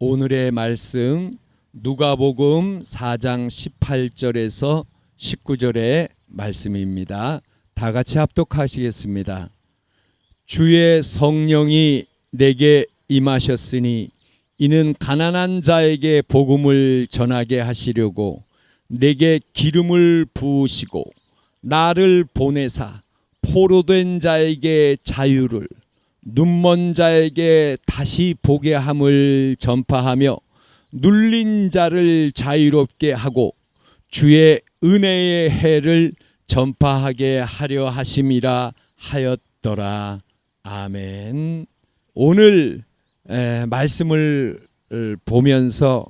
오늘의 말씀 누가복음 4장 18절에서 19절의 말씀입니다. 다 같이 합독하시겠습니다. 주의 성령이 내게 임하셨으니 이는 가난한 자에게 복음을 전하게 하시려고 내게 기름을 부으시고 나를 보내사 포로된 자에게 자유를 눈먼 자에게 다시 보게 함을 전파하며 눌린 자를 자유롭게 하고 주의 은혜의 해를 전파하게 하려 하심이라 하였더라. 아멘. 오늘 말씀을 보면서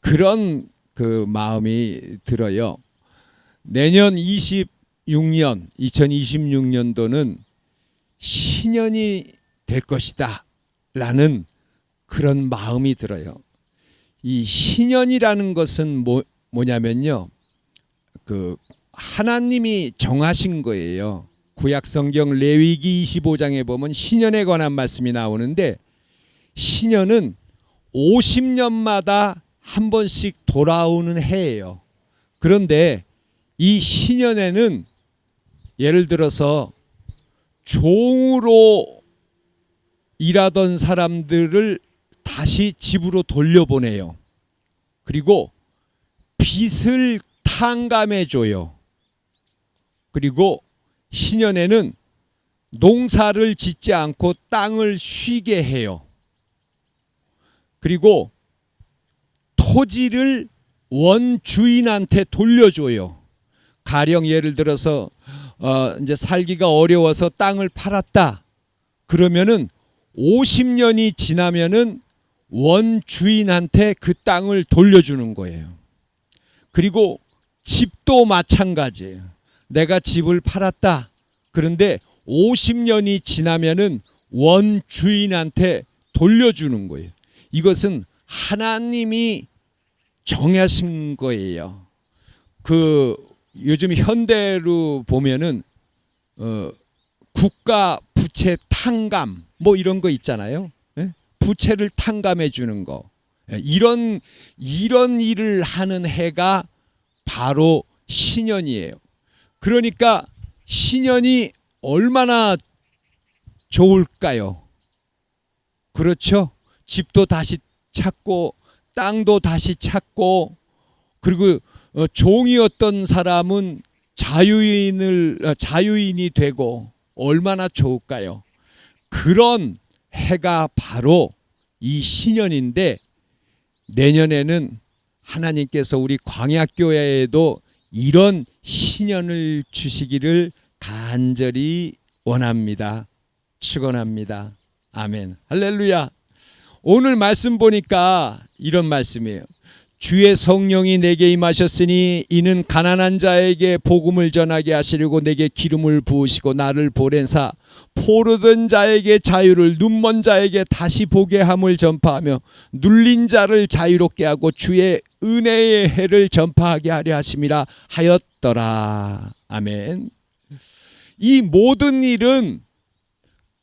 그런 그 마음이 들어요. 내년 2026년도는 신년이 될 것이다 라는 그런 마음이 들어요. 이 신년이라는 것은 뭐냐면요, 그 하나님이 정하신 거예요. 구약성경 레위기 25장에 보면 신년에 관한 말씀이 나오는데, 신년은 50년마다 한 번씩 돌아오는 해예요. 그런데 이 신년에는 예를 들어서 종으로 일하던 사람들을 다시 집으로 돌려보내요. 그리고 빚을 탕감해줘요. 그리고 신년에는 농사를 짓지 않고 땅을 쉬게 해요. 그리고 토지를 원주인한테 돌려줘요. 가령 예를 들어서 이제 살기가 어려워서 땅을 팔았다. 그러면은 50년이 지나면은 원주인한테 그 땅을 돌려주는 거예요. 그리고 집도 마찬가지예요. 내가 집을 팔았다. 그런데 50년이 지나면은 원주인한테 돌려주는 거예요. 이것은 하나님이 정하신 거예요. 그 요즘 현대로 보면은 국가 부채 탕감 뭐 이런 거 있잖아요. 부채를 탕감해 주는 거. 이런 일을 하는 해가 바로 신년이에요. 그러니까 신년이 얼마나 좋을까요? 그렇죠? 집도 다시 찾고 땅도 다시 찾고, 그리고 종이었던 사람은 자유인이 되고 얼마나 좋을까요? 그런 해가 바로 이 신년인데, 내년에는 하나님께서 우리 광야교회에도 이런 신년을 주시기를 간절히 원합니다. 축원합니다. 아멘. 할렐루야. 오늘 말씀 보니까 이런 말씀이에요. 주의 성령이 내게 임하셨으니 이는 가난한 자에게 복음을 전하게 하시려고 내게 기름을 부으시고 나를 보낸사 포로된 자에게 자유를 눈먼 자에게 다시 보게 함을 전파하며 눌린 자를 자유롭게 하고 주의 은혜의 해를 전파하게 하려 하심이라 하였더라. 아멘. 이 모든 일은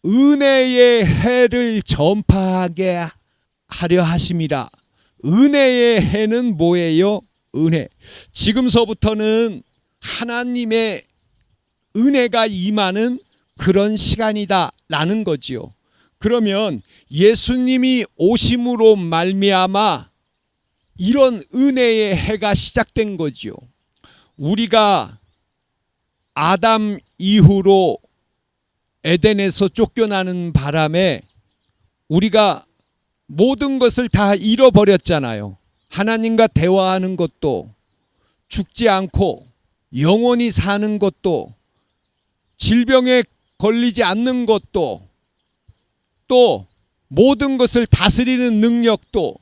은혜의 해를 전파하게 하려 하심이라. 은혜의 해는 뭐예요? 은혜. 지금서부터는 하나님의 은혜가 임하는 그런 시간이다 라는 거지요. 그러면 예수님이 오심으로 말미암아 이런 은혜의 해가 시작된 거지요. 우리가 아담 이후로 에덴에서 쫓겨나는 바람에 우리가 모든 것을 다 잃어버렸잖아요. 하나님과 대화하는 것도, 죽지 않고 영원히 사는 것도, 질병에 걸리지 않는 것도, 또 모든 것을 다스리는 능력도,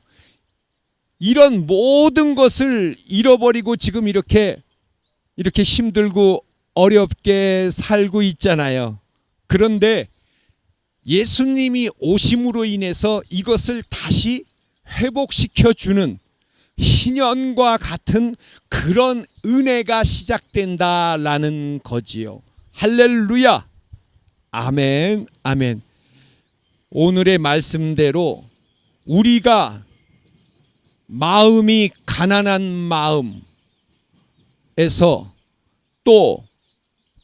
이런 모든 것을 잃어버리고 지금 이렇게 힘들고 어렵게 살고 있잖아요. 그런데 예수님이 오심으로 인해서 이것을 다시 회복시켜 주는 신년과 같은 그런 은혜가 시작된다라는 거지요. 할렐루야. 아멘. 아멘. 오늘의 말씀대로 우리가 마음이 가난한 마음에서 또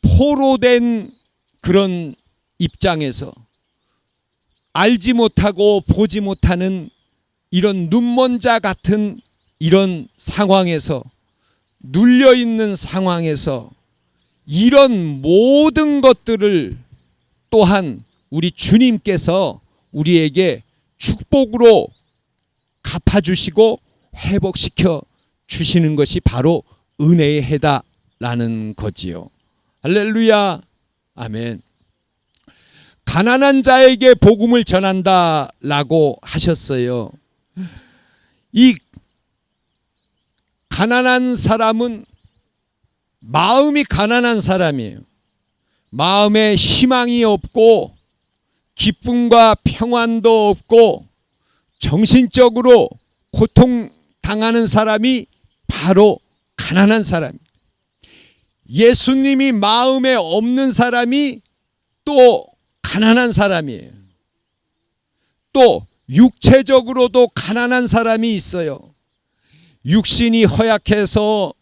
포로된 그런 입장에서 알지 못하고 보지 못하는 이런 눈먼 자 같은 이런 상황에서 눌려있는 상황에서 이런 모든 것들을 또한 우리 주님께서 우리에게 축복으로 갚아주시고 회복시켜 주시는 것이 바로 은혜의 해다라는 거지요. 할렐루야. 아멘. 가난한 자에게 복음을 전한다라고 하셨어요. 이 가난한 사람은 마음이 가난한 사람이에요. 마음에 희망이 없고 기쁨과 평안도 없고 정신적으로 고통당하는 사람이 바로 가난한 사람이에요. 예수님이 마음에 없는 사람이 또 가난한 사람이에요. 또 육체적으로도 가난한 사람이 있어요. 육신이 허약해서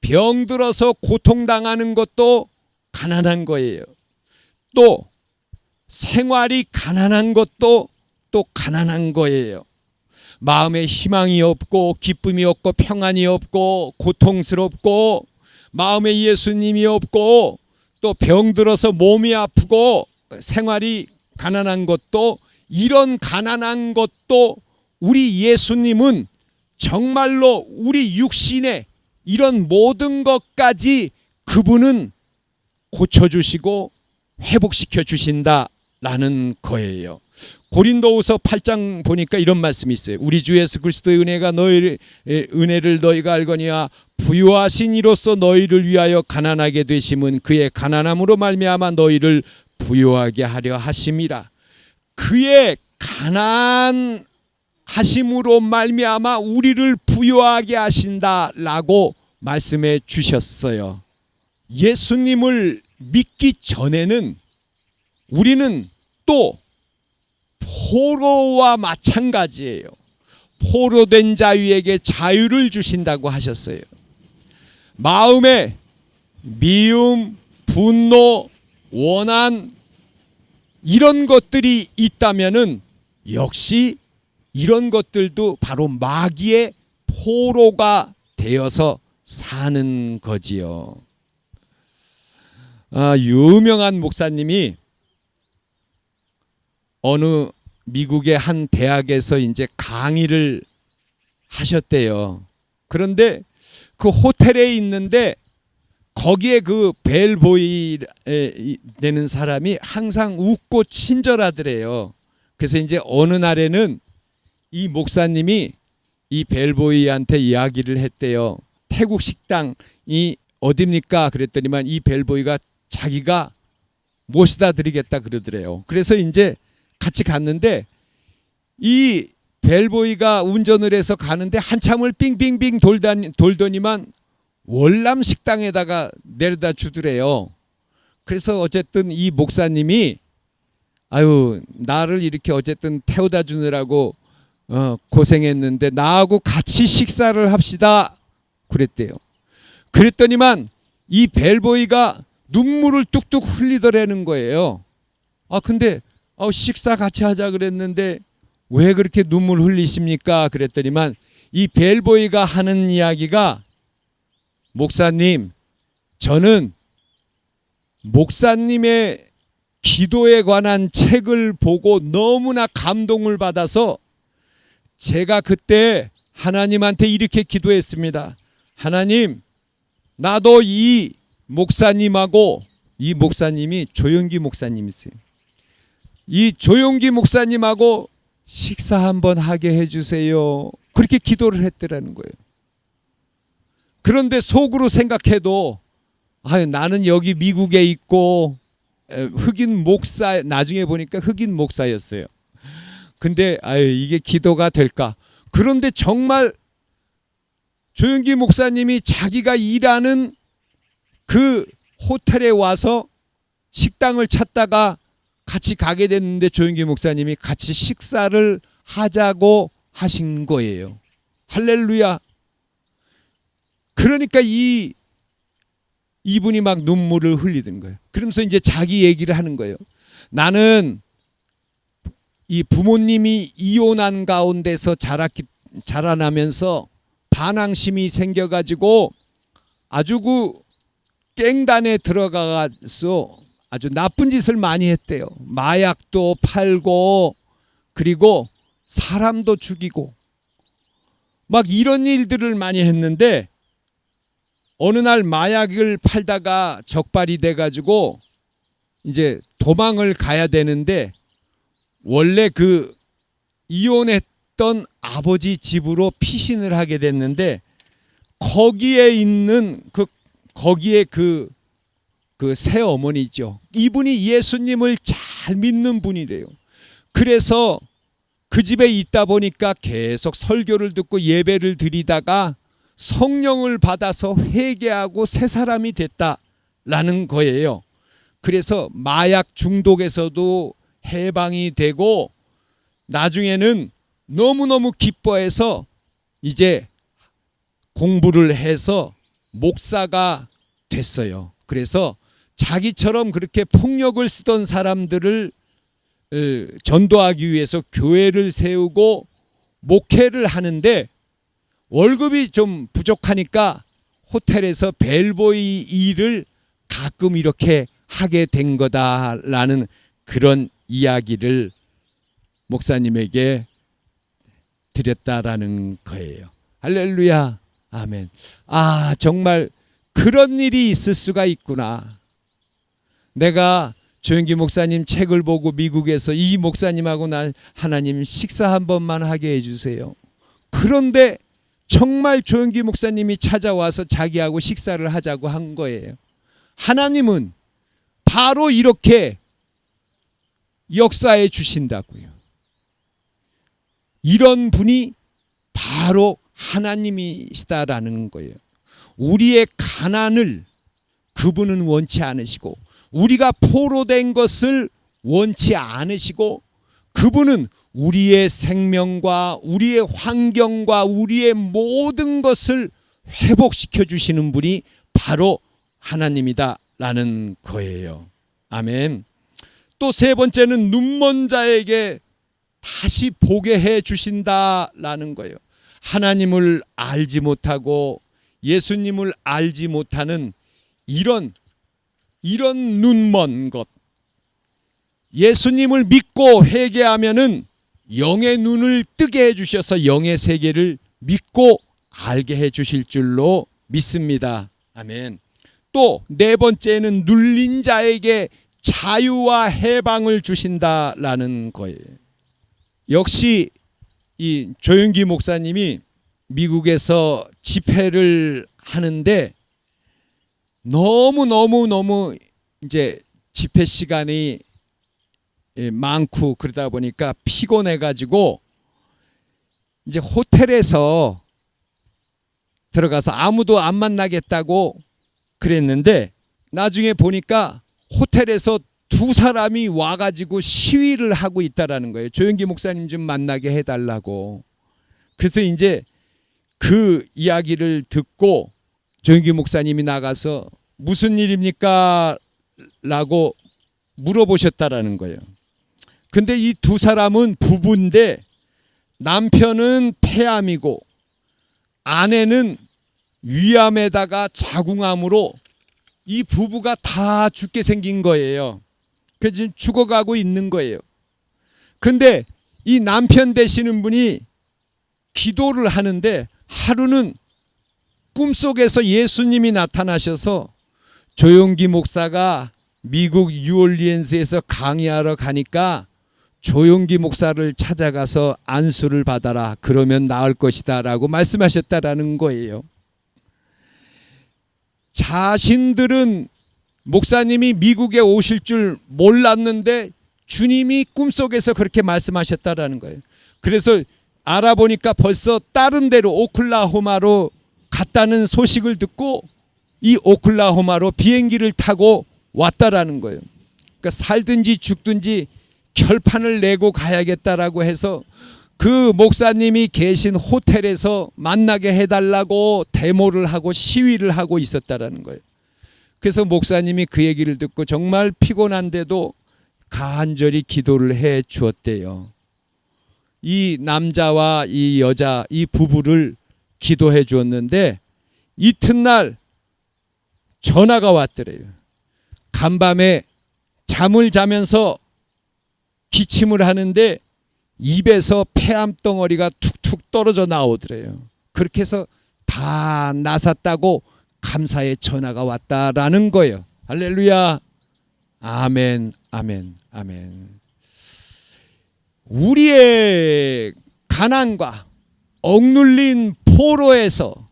병들어서 고통당하는 것도 가난한 거예요. 또 생활이 가난한 것도 또 가난한 거예요. 마음에 희망이 없고 기쁨이 없고 평안이 없고 고통스럽고 마음에 예수님이 없고 또 병들어서 몸이 아프고 생활이 가난한 것도, 이런 가난한 것도 우리 예수님은 정말로 우리 육신의 이런 모든 것까지 그분은 고쳐주시고 회복시켜 주신다라는 거예요. 고린도후서 8장 보니까 이런 말씀이 있어요. 우리 주 예수 그리스도의 은혜를 너희가 알거니와 부유하신 이로써 너희를 위하여 가난하게 되심은 그의 가난함으로 말미암아 너희를 부유하게 하려 하심이라. 그의 가난하심으로 말미암아 우리를 부유하게 하신다라고 말씀해 주셨어요. 예수님을 믿기 전에는 우리는 또 포로와 마찬가지예요. 포로된 자유에게 자유를 주신다고 하셨어요. 마음에 미움, 분노, 원한 이런 것들이 있다면은 역시 이런 것들도 바로 마귀의 포로가 되어서 사는 거지요. 유명한 목사님이 어느 미국의 한 대학에서 이제 강의를 하셨대요. 그런데 그 호텔에 있는데 거기에 그 벨보이 되는 사람이 항상 웃고 친절하더래요. 그래서 이제 어느 날에는 이 목사님이 이 벨보이한테 이야기를 했대요. 태국 식당이 어딥니까? 그랬더니만 이 벨보이가 자기가 모시다 드리겠다 그러더래요. 그래서 이제 같이 갔는데 이 벨보이가 운전을 해서 가는데 한참을 빙빙빙 돌더니만 월남 식당에다가 내려다 주더래요. 그래서 어쨌든 이 목사님이 나를 이렇게 어쨌든 태워다 주느라고 고생했는데 나하고 같이 식사를 합시다 그랬대요. 그랬더니만 이 벨보이가 눈물을 뚝뚝 흘리더라는 거예요. 근데 식사 같이 하자 그랬는데 왜 그렇게 눈물 흘리십니까? 그랬더니만 이 벨보이가 하는 이야기가, 목사님, 저는 목사님의 기도에 관한 책을 보고 너무나 감동을 받아서 제가 그때 하나님한테 이렇게 기도했습니다. 하나님, 나도 이 목사님하고, 이 목사님이 조용기 목사님이세요. 이 조용기 목사님하고 식사 한번 하게 해주세요. 그렇게 기도를 했더라는 거예요. 그런데 속으로 생각해도 나는 여기 미국에 있고 흑인 목사, 나중에 보니까 흑인 목사였어요. 근데 이게 기도가 될까? 그런데 정말 조용기 목사님이 자기가 일하는 그 호텔에 와서 식당을 찾다가 같이 가게 됐는데 조용기 목사님이 같이 식사를 하자고 하신 거예요. 할렐루야. 그러니까 이분이 막 눈물을 흘리던 거예요. 그러면서 이제 자기 얘기를 하는 거예요. 나는 이 부모님이 이혼한 가운데서 자라나면서 반항심이 생겨가지고 아주 그 깽단에 들어가서 아주 나쁜 짓을 많이 했대요. 마약도 팔고 그리고 사람도 죽이고 막 이런 일들을 많이 했는데 어느 날 마약을 팔다가 적발이 돼가지고 이제 도망을 가야 되는데 원래 그 이혼했던 아버지 집으로 피신을 하게 됐는데 거기에 있는 거기에 그 새어머니죠. 이분이 예수님을 잘 믿는 분이래요. 그래서 그 집에 있다 보니까 계속 설교를 듣고 예배를 드리다가 성령을 받아서 회개하고 새 사람이 됐다라는 거예요. 그래서 마약 중독에서도 해방이 되고 나중에는 너무너무 기뻐해서 이제 공부를 해서 목사가 됐어요. 그래서 자기처럼 그렇게 폭력을 쓰던 사람들을 전도하기 위해서 교회를 세우고 목회를 하는데 월급이 좀 부족하니까 호텔에서 벨보이 일을 가끔 이렇게 하게 된 거다라는 그런 이야기를 목사님에게 드렸다라는 거예요. 할렐루야. 아멘. 아, 정말 그런 일이 있을 수가 있구나. 내가 조영기 목사님 책을 보고 미국에서 이 목사님하고 난 하나님 식사 한 번만 하게 해주세요. 그런데 정말 조영기 목사님이 찾아와서 자기하고 식사를 하자고 한 거예요. 하나님은 바로 이렇게 역사해 주신다고요. 이런 분이 바로 하나님이시다라는 거예요. 우리의 가난을 그분은 원치 않으시고 우리가 포로된 것을 원치 않으시고 그분은 우리의 생명과 우리의 환경과 우리의 모든 것을 회복시켜 주시는 분이 바로 하나님이다라는 거예요. 아멘. 또 세 번째는 눈먼 자에게 다시 보게 해 주신다라는 거예요. 하나님을 알지 못하고 예수님을 알지 못하는 이런 눈먼 것, 예수님을 믿고 회개하면은 영의 눈을 뜨게 해주셔서 영의 세계를 믿고 알게 해주실 줄로 믿습니다. 아멘. 또 네 번째는 눌린 자에게 자유와 해방을 주신다라는 거예요. 역시 이 조영기 목사님이 미국에서 집회를 하는데 너무 이제 집회 시간이 많고 그러다 보니까 피곤해 가지고 이제 호텔에서 들어가서 아무도 안 만나겠다고 그랬는데 나중에 보니까 호텔에서 두 사람이 와가지고 시위를 하고 있다라는 거예요. 조영기 목사님 좀 만나게 해달라고. 그래서 이제 그 이야기를 듣고 조영기 목사님이 나가서 무슨 일입니까? 라고 물어보셨다라는 거예요. 근데 이 두 사람은 부부인데 남편은 폐암이고 아내는 위암에다가 자궁암으로 이 부부가 다 죽게 생긴 거예요. 그래서 지금 죽어가고 있는 거예요. 근데 이 남편 되시는 분이 기도를 하는데 하루는 꿈속에서 예수님이 나타나셔서 조영기 목사가 미국 뉴올리언스에서 강의하러 가니까 조영기 목사를 찾아가서 안수를 받아라. 그러면 나을 것이다 라고 말씀하셨다라는 거예요. 자신들은 목사님이 미국에 오실 줄 몰랐는데 주님이 꿈속에서 그렇게 말씀하셨다라는 거예요. 그래서 알아보니까 벌써 다른 데로 오클라호마로 갔다는 소식을 듣고 이 오클라호마로 비행기를 타고 왔다라는 거예요. 그러니까 살든지 죽든지 결판을 내고 가야겠다라고 해서 그 목사님이 계신 호텔에서 만나게 해달라고 데모를 하고 시위를 하고 있었다라는 거예요. 그래서 목사님이 그 얘기를 듣고 정말 피곤한데도 간절히 기도를 해 주었대요. 이 남자와 이 여자, 이 부부를 기도해 주었는데 이튿날 전화가 왔더래요. 간밤에 잠을 자면서 기침을 하는데 입에서 폐암 덩어리가 툭툭 떨어져 나오더래요. 그렇게 해서 다 나섰다고 감사의 전화가 왔다라는 거예요. 할렐루야. 아멘, 아멘, 아멘. 우리의 가난과 억눌린 포로에서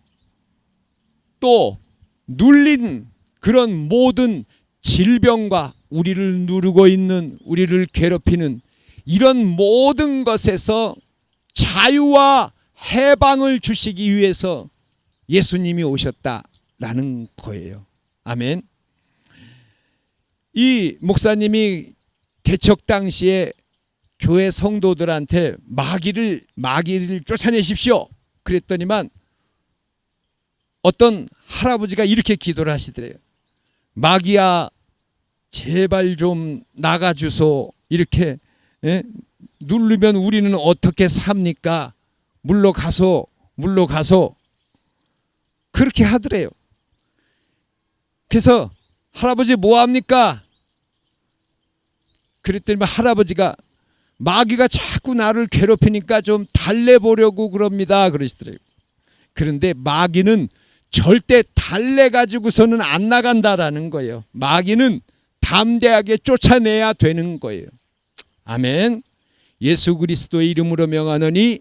또 눌린 그런 모든 질병과 우리를 누르고 있는, 우리를 괴롭히는 이런 모든 것에서 자유와 해방을 주시기 위해서 예수님이 오셨다라는 거예요. 아멘. 이 목사님이 개척 당시에 교회 성도들한테 마귀를 쫓아내십시오 그랬더니만 어떤 할아버지가 이렇게 기도를 하시더래요. 마귀야 제발 좀 나가주소. 이렇게 누르면 우리는 어떻게 삽니까? 물러가소. 그렇게 하더래요. 그래서 할아버지 뭐합니까? 그랬더니 할아버지가 마귀가 자꾸 나를 괴롭히니까 좀 달래보려고 그럽니다 그러시더래요. 그런데 마귀는 절대 달래가지고서는 안 나간다라는 거예요. 마귀는 담대하게 쫓아내야 되는 거예요. 아멘. 예수 그리스도의 이름으로 명하노니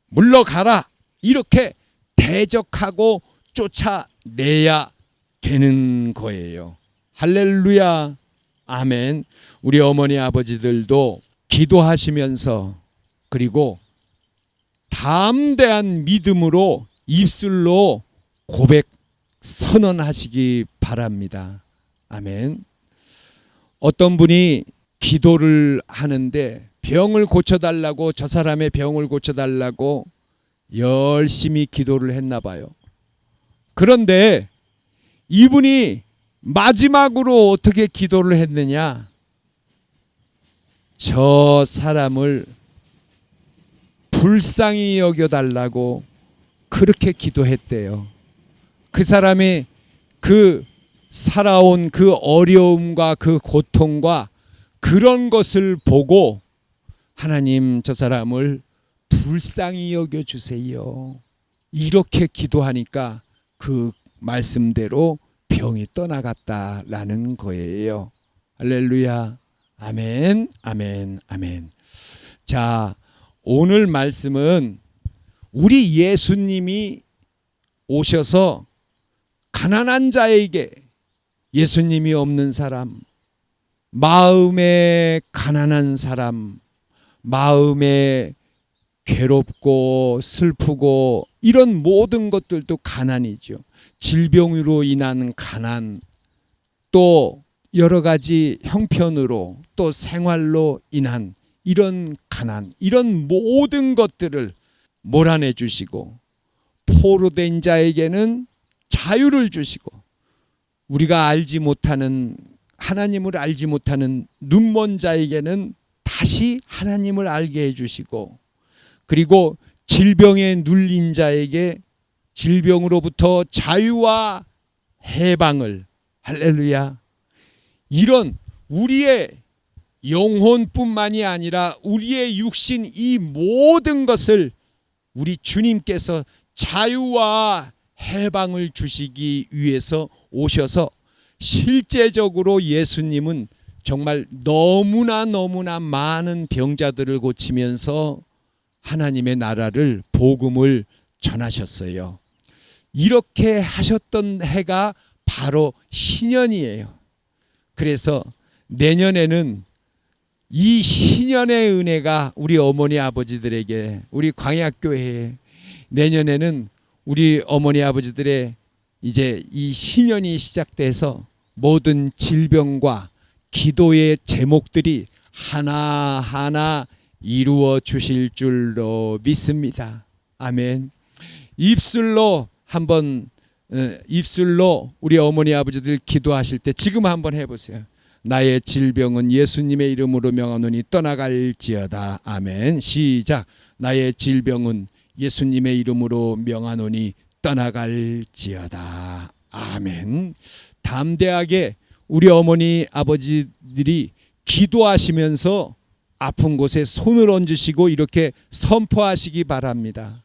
물러가라. 이렇게 대적하고 쫓아내야 되는 거예요. 할렐루야. 아멘. 우리 어머니 아버지들도 기도하시면서 그리고 담대한 믿음으로 입술로 고백 선언하시기 바랍니다. 아멘. 어떤 분이 기도를 하는데 병을 고쳐달라고, 저 사람의 병을 고쳐달라고 열심히 기도를 했나 봐요. 그런데 이분이 마지막으로 어떻게 기도를 했느냐? 저 사람을 불쌍히 여겨달라고 그렇게 기도했대요. 그 사람이 그 살아온 그 어려움과 그 고통과 그런 것을 보고 하나님 저 사람을 불쌍히 여겨주세요. 이렇게 기도하니까 그 말씀대로 병이 떠나갔다라는 거예요. 할렐루야. 아멘, 아멘, 아멘. 자, 오늘 말씀은 우리 예수님이 오셔서 가난한 자에게, 예수님이 없는 사람, 마음에 가난한 사람, 마음에 괴롭고 슬프고 이런 모든 것들도 가난이죠. 질병으로 인한 가난, 또 여러 가지 형편으로 또 생활로 인한 이런 가난, 이런 모든 것들을 몰아내 주시고 포로된 자에게는 자유를 주시고 우리가 알지 못하는, 하나님을 알지 못하는 눈먼 자에게는 다시 하나님을 알게 해주시고, 그리고 질병에 눌린 자에게 질병으로부터 자유와 해방을, 할렐루야, 이런 우리의 영혼뿐만이 아니라 우리의 육신 이 모든 것을 우리 주님께서 자유와 해방을 주시기 위해서 오셔서 실제적으로 예수님은 정말 너무나 많은 병자들을 고치면서 하나님의 나라를, 복음을 전하셨어요. 이렇게 하셨던 해가 바로 신년이에요. 그래서 내년에는 이 신년의 은혜가 우리 어머니 아버지들에게, 우리 광야교회에, 내년에는 우리 어머니 아버지들의 이제 이 신년이 시작돼서 모든 질병과 기도의 제목들이 하나하나 이루어 주실 줄로 믿습니다. 아멘. 입술로 한번 입술로 우리 어머니 아버지들 기도하실 때 지금 한번 해보세요. 나의 질병은 예수님의 이름으로 명하노니 떠나갈지어다. 아멘. 시작. 나의 질병은 예수님의 이름으로 명하노니 떠나갈지어다. 아멘. 담대하게 우리 어머니 아버지들이 기도하시면서 아픈 곳에 손을 얹으시고 이렇게 선포하시기 바랍니다.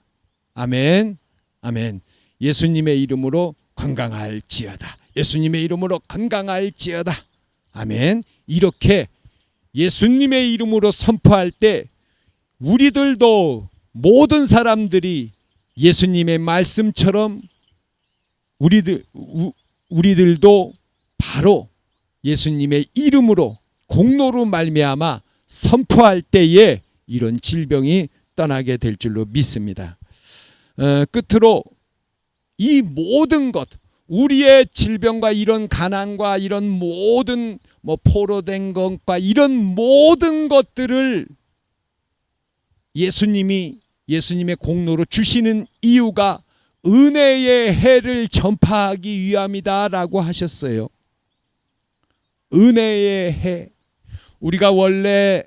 아멘. 아멘. 예수님의 이름으로 건강할지어다. 예수님의 이름으로 건강할지어다. 아멘. 이렇게 예수님의 이름으로 선포할 때 우리들도 모든 사람들이 예수님의 말씀처럼 우리들도 바로 예수님의 이름으로 공로로 말미암아 선포할 때에 이런 질병이 떠나게 될 줄로 믿습니다. 끝으로 이 모든 것, 우리의 질병과 이런 가난과 이런 모든 포로된 것과 이런 모든 것들을 예수님의 공로로 주시는 이유가 은혜의 해를 전파하기 위함이다라고 하셨어요. 은혜의 해. 우리가 원래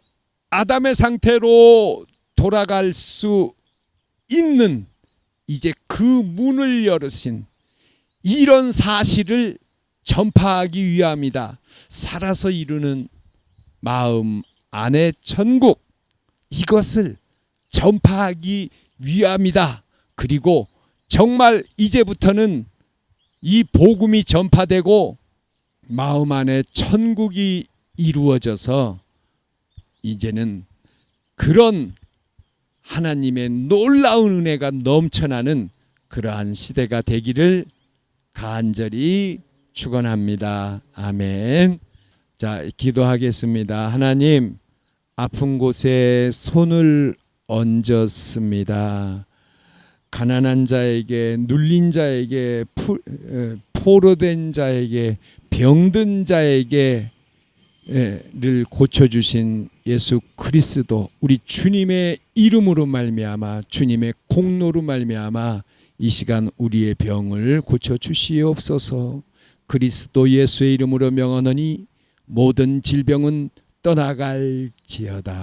아담의 상태로 돌아갈 수 있는 이제 그 문을 열으신 이런 사실을 전파하기 위함이다. 살아서 이루는 마음 안의 천국, 이것을 전파하기 위함이다. 그리고 정말 이제부터는 이 복음이 전파되고 마음 안에 천국이 이루어져서 이제는 그런 하나님의 놀라운 은혜가 넘쳐나는 그러한 시대가 되기를 간절히 축원합니다. 아멘. 자, 기도하겠습니다. 하나님, 아픈 곳에 손을 얹었습니다. 가난한 자에게, 눌린 자에게, 포로된 자에게, 병든 자에게 를 고쳐주신 예수 그리스도, 우리 주님의 이름으로 말미암아, 주님의 공로로 말미암아 이 시간 우리의 병을 고쳐주시옵소서. 그리스도 예수의 이름으로 명하노니 모든 질병은 떠나갈지어다.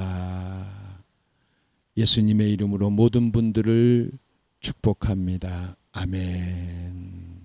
예수님의 이름으로 모든 분들을 축복합니다. 아멘.